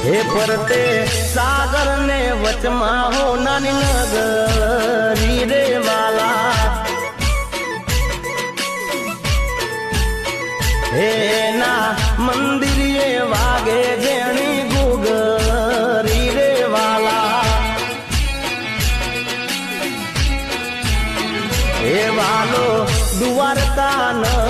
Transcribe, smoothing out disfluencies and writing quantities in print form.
હે ફરતે સાગર ને વચમાં હો નાની નગરી રે વાલા હે ના મંદિરે વાગે જેણી ગુગરી રે વાલા હે વાલો દ્વારકા ન